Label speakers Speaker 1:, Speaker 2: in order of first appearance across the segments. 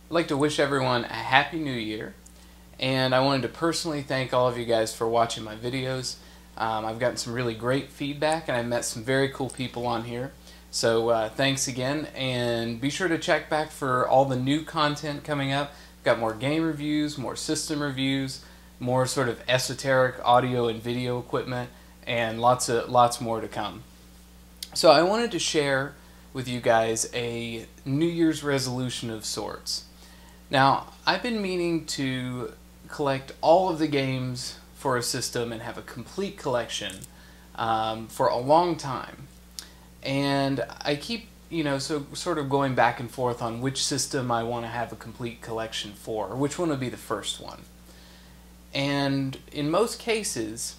Speaker 1: I'd like to wish everyone a Happy New Year, and I wanted to personally thank all of you guys for watching my videos. I've gotten some really great feedback, and I met some very cool people on here. So thanks again, and be sure to check back for all the new content coming up. I've got more game reviews, more system reviews, more sort of esoteric audio and video equipment, and lots more to come. So I wanted to share with you guys a New Year's resolution of sorts. Now, I've been meaning to collect all of the games for a system and have a complete collection for a long time. And I keep, sort of going back and forth on which system I want to have a complete collection for, or which one would be the first one. And in most cases,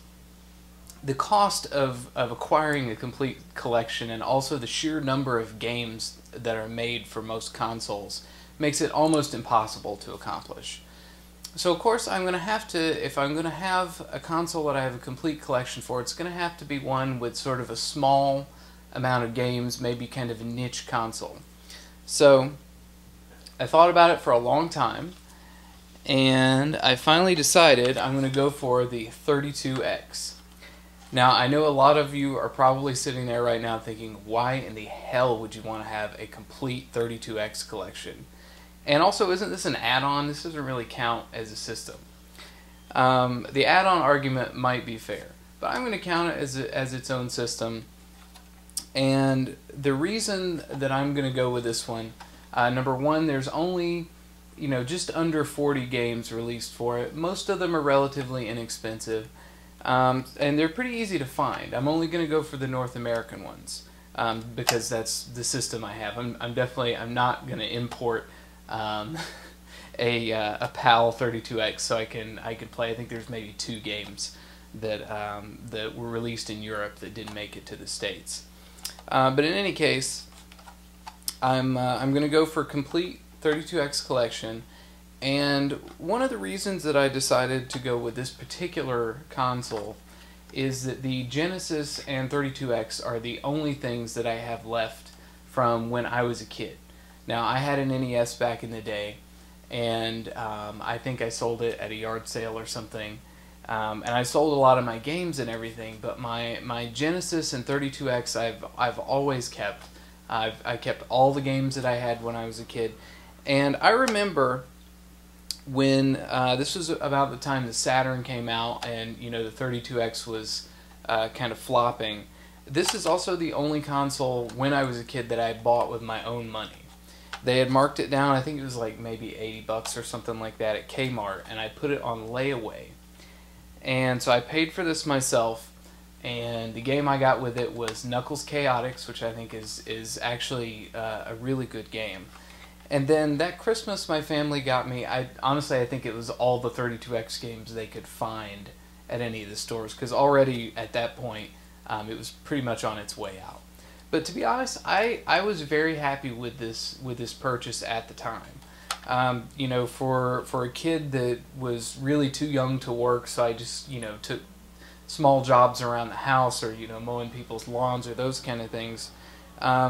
Speaker 1: the cost of acquiring a complete collection and also the sheer number of games that are made for most consoles makes it almost impossible to accomplish. So of course I'm going to have to, if I'm going to have a console that I have a complete collection for, it's going to have to be one with sort of a small amount of games, maybe kind of a niche console. So I thought about it for a long time, and I finally decided I'm going to go for the 32X. Now, I know a lot of you are probably sitting there right now thinking, why in the hell would you want to have a complete 32X collection? And also, isn't this an add-on? This doesn't really count as a system. The add-on argument might be fair, but I'm going to count it as its own system. And the reason that I'm going to go with this one, number one, there's only just under 40 games released for it. Most of them are relatively inexpensive. And they're pretty easy to find. I'm only going to go for the North American ones because that's the system I have. I'm not going to import a PAL 32X so I can play. I think there's maybe 2 games that were released in Europe that didn't make it to the States. But in any case, I'm going to go for a complete 32X collection. And one of the reasons that I decided to go with this particular console is that the Genesis and 32X are the only things that I have left from when I was a kid. Now, I had an NES back in the day, and I think I sold it at a yard sale or something. And I sold a lot of my games and everything, but my Genesis and 32X I've always kept. I kept all the games that I had when I was a kid. And I remember when this was about the time the Saturn came out and the 32X was kind of flopping. This is also the only console when I was a kid that I bought with my own money. They had marked it down, I think it was like maybe $80 or something like that at Kmart, and I put it on layaway. And so I paid for this myself, and the game I got with it was Knuckles Chaotix, which I think is actually a really good game. And then that Christmas, my family got me, honestly, I think it was all the 32X games they could find at any of the stores, because already at that point, it was pretty much on its way out. But to be honest, I was very happy with this purchase at the time. For a kid that was really too young to work, so I just took small jobs around the house or mowing people's lawns or those kind of things.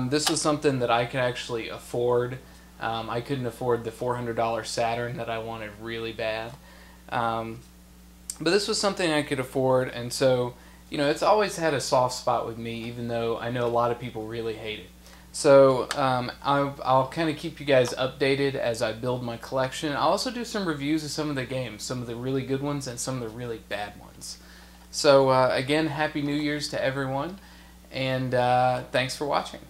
Speaker 1: This was something that I could actually afford. I couldn't afford the $400 Saturn that I wanted really bad. But this was something I could afford, and so, it's always had a soft spot with me, even though I know a lot of people really hate it. So, I'll kind of keep you guys updated as I build my collection. I'll also do some reviews of some of the games, some of the really good ones and some of the really bad ones. So, again, Happy New Year's to everyone, and thanks for watching.